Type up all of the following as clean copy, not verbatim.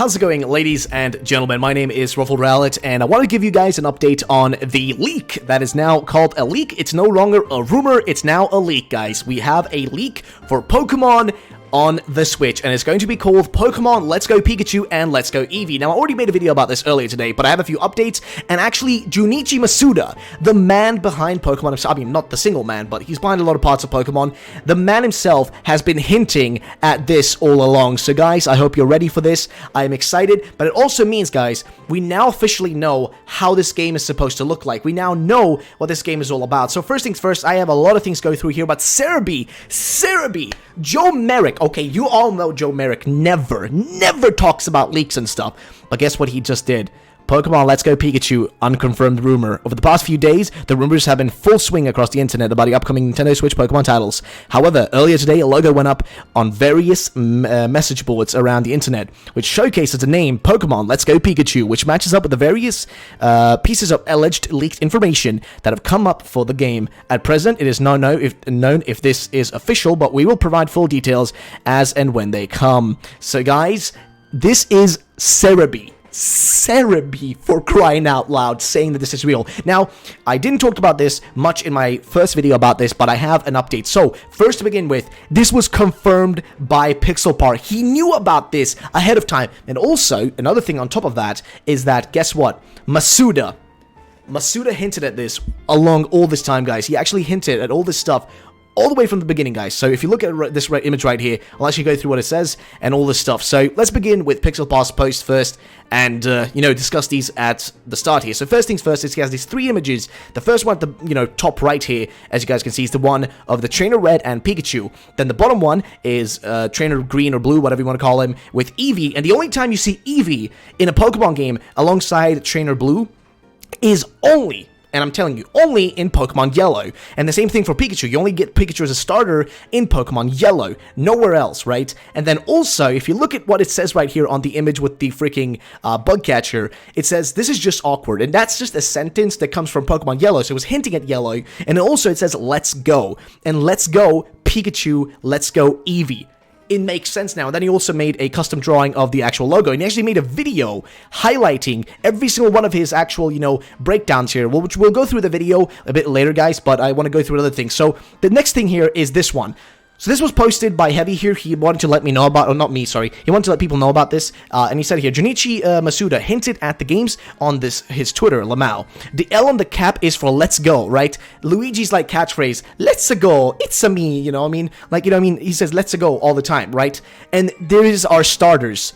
How's it going, ladies and gentlemen? My name is Ruffled Rowlet, and I want to give you guys an update on the leak that is now called a leak. It's no longer a rumor, it's now a leak, guys. We have a leak for Pokemon on the Switch, and it's going to be called Pokemon Let's Go Pikachu and Let's Go Eevee. Now, I already made a video about this earlier today, but I have a few updates, and actually, Junichi Masuda, the man behind Pokemon himself, I mean, not the single man, but he's behind a lot of parts of Pokemon, the man himself has been hinting at this all along. So, guys, I hope you're ready for this. I am excited, but it also means, guys, we now officially know how this game is supposed to look like. We now know what this game is all about. So, first things first, I have a lot of things to go through here, but Cerebi, Joe Merrick. Okay, you all know Joe Merrick never talks about leaks and stuff. But guess what he just did? Pokemon Let's Go Pikachu, unconfirmed rumor. Over the past few days, the rumors have been full swing across the internet about the upcoming Nintendo Switch Pokemon titles. However, earlier today, a logo went up on various message boards around the internet, which showcases the name Pokemon Let's Go Pikachu, which matches up with the various pieces of alleged leaked information that have come up for the game. At present, it is not known if this is official, but we will provide full details as and when they come. So, guys, this is Cerebi, for crying out loud, saying that this is real. Now, I didn't talk about this much in my first video about this, but I have an update. So, first to begin with, this was confirmed by Pixelpark. He knew about this ahead of time. And also, another thing on top of that is that, guess what? Masuda hinted at this along all this time, guys. He actually hinted at all this stuff all the way from the beginning, guys. So if you look at this image right here, I'll actually go through what it says and all this stuff. So let's begin with Pixelpark's post first and, discuss these at the start here. So first things first, it has these three images. The first one at the, top right here, as you guys can see, is the one of the Trainer Red and Pikachu. Then the bottom one is Trainer Green or Blue, whatever you want to call him, with Eevee. And the only time you see Eevee in a Pokemon game alongside Trainer Blue is only, and I'm telling you, only in Pokemon Yellow. And the same thing for Pikachu. You only get Pikachu as a starter in Pokemon Yellow. Nowhere else, right? And then also, if you look at what it says right here on the image with the freaking bug catcher, it says, this is just awkward. And that's just a sentence that comes from Pokemon Yellow. So it was hinting at Yellow. And also it says, let's go. And let's go Pikachu, let's go Eevee. It makes sense now. And then he also made a custom drawing of the actual logo, and he actually made a video highlighting every single one of his actual, breakdowns here, which we'll go through the video a bit later, guys, but I want to go through another thing. So the next thing here is this one. So this was posted by Heavy here. He wanted to let me know about, or not me, sorry. He wanted to let people know about this, and he said here, Junichi Masuda hinted at the games on his Twitter, Lamau. The L on the cap is for let's go, right? Luigi's catchphrase, let's go, it's a me, he says let's go all the time, right? And there is our starters,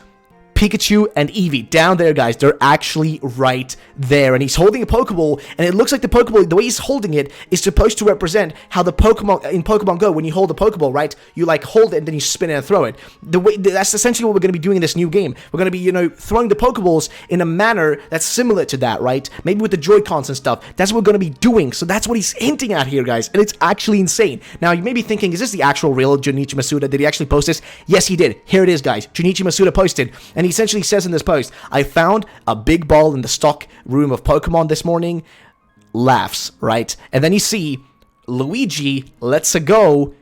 Pikachu and Eevee, down there, guys. They're actually right there. And he's holding a Pokeball, and it looks like the Pokeball, the way he's holding it, is supposed to represent how the Pokemon, in Pokemon Go, when you hold the Pokeball, right, you, hold it, and then you spin it and throw it. That's essentially what we're going to be doing in this new game. We're going to be, throwing the Pokeballs in a manner that's similar to that, right? Maybe with the Joy-Cons and stuff. That's what we're going to be doing. So that's what he's hinting at here, guys. And it's actually insane. Now, you may be thinking, is this the actual real Junichi Masuda? Did he actually post this? Yes, he did. Here it is, guys. Junichi Masuda posted, and he essentially says in this post, I found a big ball in the stock room of Pokemon this morning. Laughs, right? And then you see Luigi, let's go,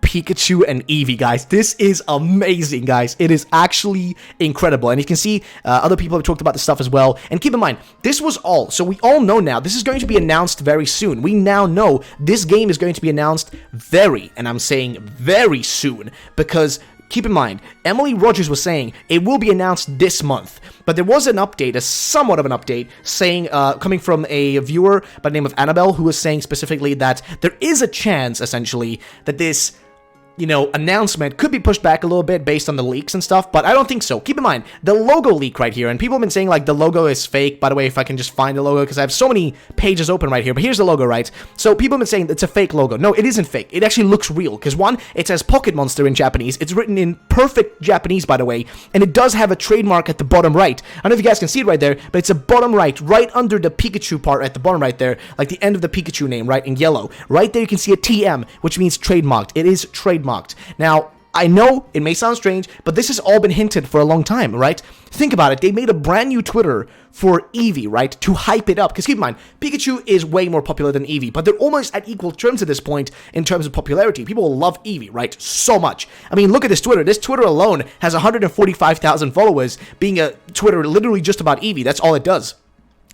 Pikachu and Eevee, guys. This is amazing, guys. It is actually incredible. And you can see other people have talked about this stuff as well. And keep in mind, this was all. So we all know now, this is going to be announced very soon. We now know this game is going to be announced and I'm saying very soon, because keep in mind, Emily Rogers was saying it will be announced this month, but there was an update, somewhat of an update, saying, coming from a viewer by the name of Annabelle, who was saying specifically that there is a chance, essentially, that this announcement could be pushed back a little bit based on the leaks and stuff, but I don't think so. Keep in mind, the logo leak right here, and people have been saying, the logo is fake. By the way, if I can just find the logo, because I have so many pages open right here, but here's the logo, right? So people have been saying it's a fake logo. No, it isn't fake. It actually looks real, because one, it says Pocket Monster in Japanese. It's written in perfect Japanese, by the way, and it does have a trademark at the bottom right. I don't know if you guys can see it right there, but it's a bottom right under the Pikachu part at the bottom right there, like the end of the Pikachu name, right, in yellow. Right there you can see a TM, which means trademarked. It is trademarked. Now, I know it may sound strange, but this has all been hinted for a long time, right? Think about it. They made a brand new Twitter for Eevee, right? To hype it up. Because keep in mind, Pikachu is way more popular than Eevee, but they're almost at equal terms at this point in terms of popularity. People love Eevee, right? So much. I mean, look at this Twitter. This Twitter alone has 145,000 followers, being a Twitter literally just about Eevee. That's all it does.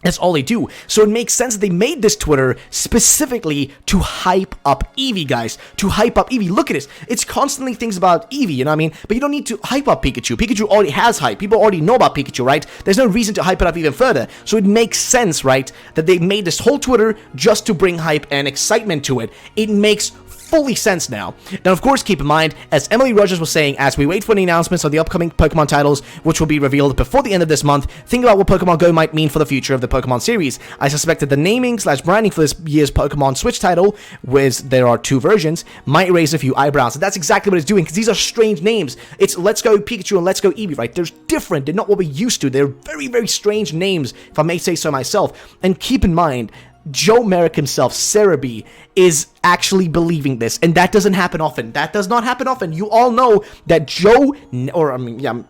That's all they do. So it makes sense that they made this Twitter specifically to hype up Eevee, guys. To hype up Eevee. Look at this. It's constantly things about Eevee, you know what I mean? But you don't need to hype up Pikachu. Pikachu already has hype. People already know about Pikachu, right? There's no reason to hype it up even further. So it makes sense, right, that they made this whole Twitter just to bring hype and excitement to it. It makes fully sense now. Now, of course, keep in mind, as Emily Rogers was saying, as we wait for the announcements of the upcoming Pokemon titles, which will be revealed before the end of this month, think about what Pokemon Go might mean for the future of the Pokemon series. I suspect that the naming/branding for this year's Pokemon Switch title, there are 2 versions, might raise a few eyebrows. And that's exactly what it's doing, because these are strange names. It's Let's Go Pikachu and Let's Go Eevee, right? They're different. They're not what we're used to. They're very, very strange names, if I may say so myself. And keep in mind, Joe Merrick himself, Cerebi, is actually believing this, and that doesn't happen often. That does not happen often. You all know that Joe,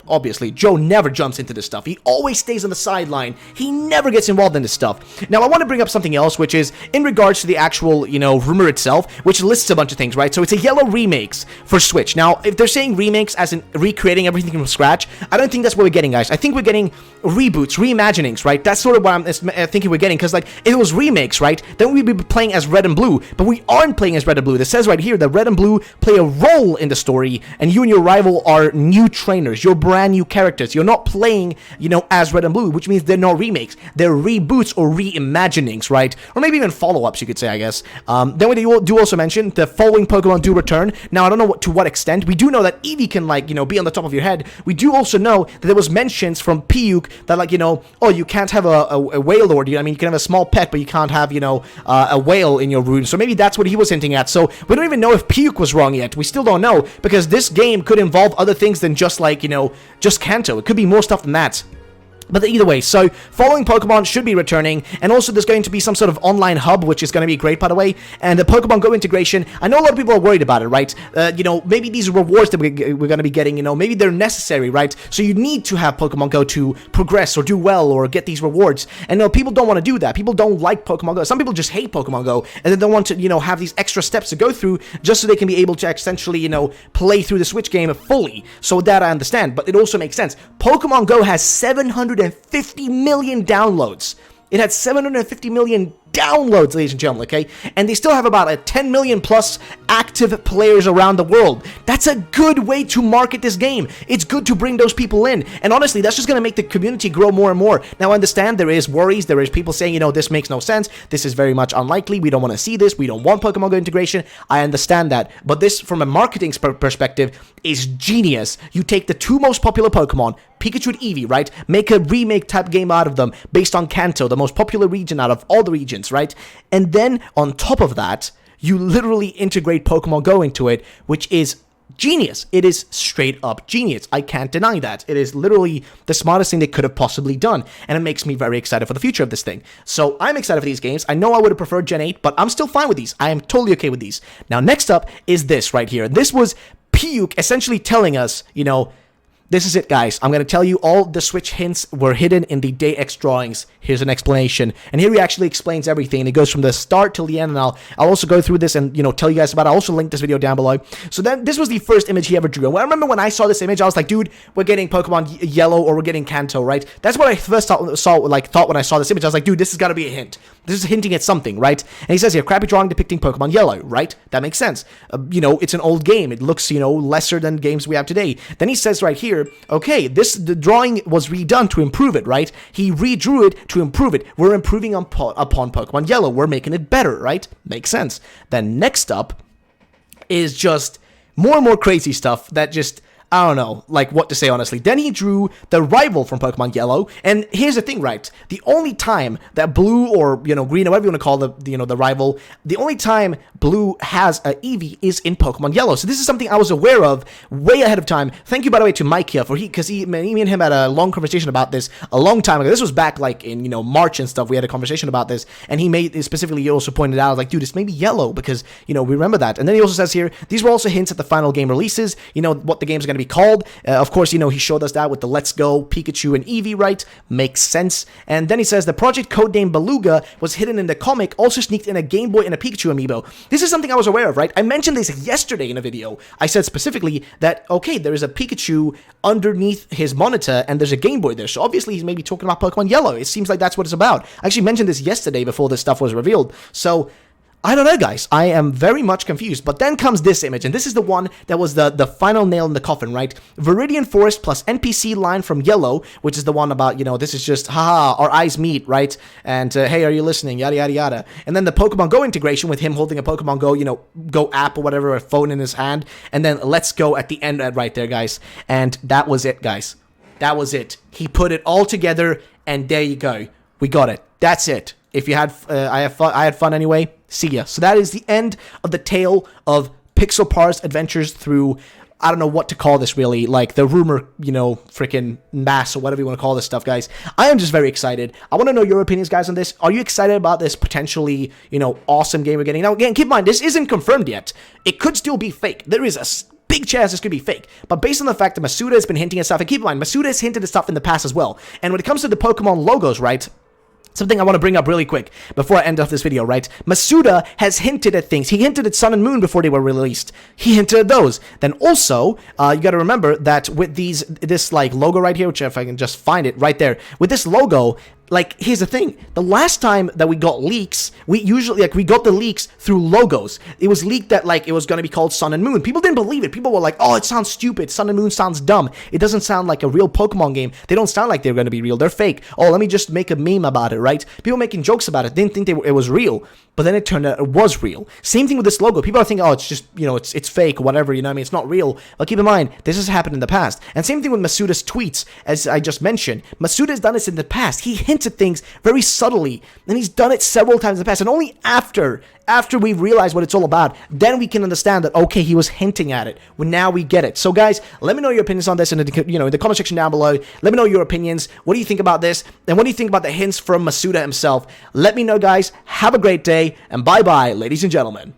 obviously, Joe never jumps into this stuff. He always stays on the sideline. He never gets involved in this stuff. Now, I want to bring up something else, which is in regards to the actual, rumor itself, which lists a bunch of things, right? So it's a Yellow remakes for Switch. Now, if they're saying remakes as in recreating everything from scratch, I don't think that's what we're getting, guys. I think we're getting reboots, reimaginings, right? That's sort of what I'm thinking we're getting, because, if it was remakes, right, then we'd be playing as Red and Blue, but we aren't playing as Red and Blue. This says right here that Red and Blue play a role in the story, and you and your rival are new trainers. You're brand new characters. You're not playing, as Red and Blue, which means they're not remakes. They're reboots or reimaginings, right? Or maybe even follow-ups, you could say, I guess. Then we do also mention the following Pokemon do return. Now, I don't know to what extent. We do know that Eevee can, be on the top of your head. We do also know that there was mentions from Piyuk that, you can't have a Wailord. You can have a small pet, but you can't have, a whale in your room. So maybe that's what he was hinting at. So we don't even know if Piyuk was wrong yet. We still don't know, because this game could involve other things than just just Kanto. It could be more stuff than that. But either way, so following Pokemon should be returning, and also there's going to be some sort of online hub, which is going to be great, by the way, and the Pokemon Go integration. I know a lot of people are worried about it, right? Maybe these rewards that we're going to be getting, maybe they're necessary, right? So you need to have Pokemon Go to progress or do well or get these rewards. And people don't want to do that. People don't like Pokemon Go. Some people just hate Pokemon Go, and they don't want to, have these extra steps to go through just so they can be able to essentially, play through the Switch game fully. So that I understand, but it also makes sense. Pokemon Go has 750 million downloads. It had 750 million downloads, ladies and gentlemen, okay? And they still have about a 10 million plus active players around the world. That's a good way to market this game. It's good to bring those people in. And honestly, that's just going to make the community grow more and more. Now, I understand there is worries. There is people saying, this makes no sense. This is very much unlikely. We don't want to see this. We don't want Pokemon Go integration. I understand that. But this, from a marketing perspective, is genius. You take the 2 most popular Pokemon, Pikachu and Eevee, right? Make a remake type game out of them based on Kanto, the most popular region out of all the regions, right? And then on top of that, you literally integrate Pokemon Go into it, which is genius. It is straight up genius. I can't deny that. It is literally the smartest thing they could have possibly done, and it makes me very excited for the future of this thing. So I'm excited for these games. I know I would have preferred Gen 8, but I'm still fine with these. I am totally okay with these. Now, next up is this right here. This was Piyuk essentially telling us, this is it, guys. I'm going to tell you all the Switch hints were hidden in the Day X drawings. Here's an explanation. And here he actually explains everything. It goes from the start till the end. And I'll also go through this and, tell you guys about it. I'll also link this video down below. So then this was the first image he ever drew. And I remember when I saw this image, I was like, dude, we're getting Pokemon Yellow or we're getting Kanto, right? That's what I first thought when I saw this image. I was like, dude, this has got to be a hint. This is hinting at something, right? And he says here, crappy drawing depicting Pokemon Yellow, right? That makes sense. It's an old game. It looks, lesser than games we have today. Then he says right here, okay, the drawing was redone to improve it, right? He redrew it to improve it. We're improving upon Pokemon Yellow. We're making it better, right? Makes sense. Then next up is just more and more crazy stuff that just, I don't know, what to say, honestly. Then he drew the rival from Pokemon Yellow, and here's the thing, right? The only time that Blue or, green, or whatever you want to call the rival, the only time Blue has a Eevee is in Pokemon Yellow. So this is something I was aware of way ahead of time. Thank you, by the way, to Mike here, because me and him had a long conversation about this a long time ago. This was back, in, March and stuff. We had a conversation about this, and he also pointed out, dude, it's maybe Yellow, because, we remember that. And then he also says here, these were also hints at the final game releases, what the game's going to to be called. Of course, you know, he showed us that with the Let's Go Pikachu and Eevee, right? Makes sense. And then he says the project codename Beluga was hidden in the comic, also sneaked in a Game Boy and a Pikachu amiibo. This is something I was aware of, right? I mentioned this yesterday in a video. I said specifically that, okay, there is a Pikachu underneath his monitor and there's a Game Boy there. So obviously he's maybe talking about Pokemon Yellow. It seems like that's what it's about. I actually mentioned this yesterday before this stuff was revealed. So I don't know, guys. I am very much confused. But then comes this image, and this is the one that was the final nail in the coffin, right? Viridian Forest plus NPC line from Yellow, which is the one about, you know, this is just, haha, our eyes meet, right? And, hey, are you listening? Yada, yada, yada. And then the Pokemon Go integration with him holding a Pokemon Go, you know, Go app or whatever, a phone in his hand. And then Let's Go at the end right there, guys. And that was it, guys. That was it. He put it all together, and there you go. We got it. That's it. If you had, I had fun anyway. See ya. So that is the end of the tale of Pixelpar's adventures through, I don't know what to call this really, like the rumor, you know, freaking mass or whatever you want to call this stuff, guys. I am just very excited. I want to know your opinions, guys, on this. Are you excited about this potentially, you know, awesome game we're getting? Now, again, keep in mind, this isn't confirmed yet. It could still be fake. There is a big chance this could be fake. But based on the fact that Masuda has been hinting at stuff, and keep in mind, Masuda has hinted at stuff in the past as well. And when it comes to the Pokemon logos, right? Something I want to bring up really quick before I end off this video, right? Masuda has hinted at things. He hinted at Sun and Moon before they were released. He hinted at those. Then also, you got to remember that with this like logo right here, which if I can just find it right there, with this logo, like, here's the thing. The last time that we got leaks, we usually, like, we got the leaks through logos. It was leaked that, like, it was going to be called Sun and Moon. People didn't believe it. People were like, oh, it sounds stupid. Sun and Moon sounds dumb. It doesn't sound like a real Pokemon game. They don't sound like they're going to be real. They're fake. Oh, let me just make a meme about it, right? People making jokes about it didn't think it was real. But then it turned out it was real. Same thing with this logo. People are thinking, oh, it's just, you know, it's fake, whatever, you know what I mean? It's not real. But keep in mind, this has happened in the past. And same thing with Masuda's tweets, as I just mentioned. Masuda has done this in the past. He hints at things very subtly, and he's done it several times in the past. And only after we realize what it's all about, then we can understand that, okay, he was hinting at it. Well, now we get it. So, guys, let me know your opinions on this in the, in the comment section down below. Let me know your opinions. What do you think about this? And what do you think about the hints from Masuda himself? Let me know, guys. Have a great day, and bye-bye, ladies and gentlemen.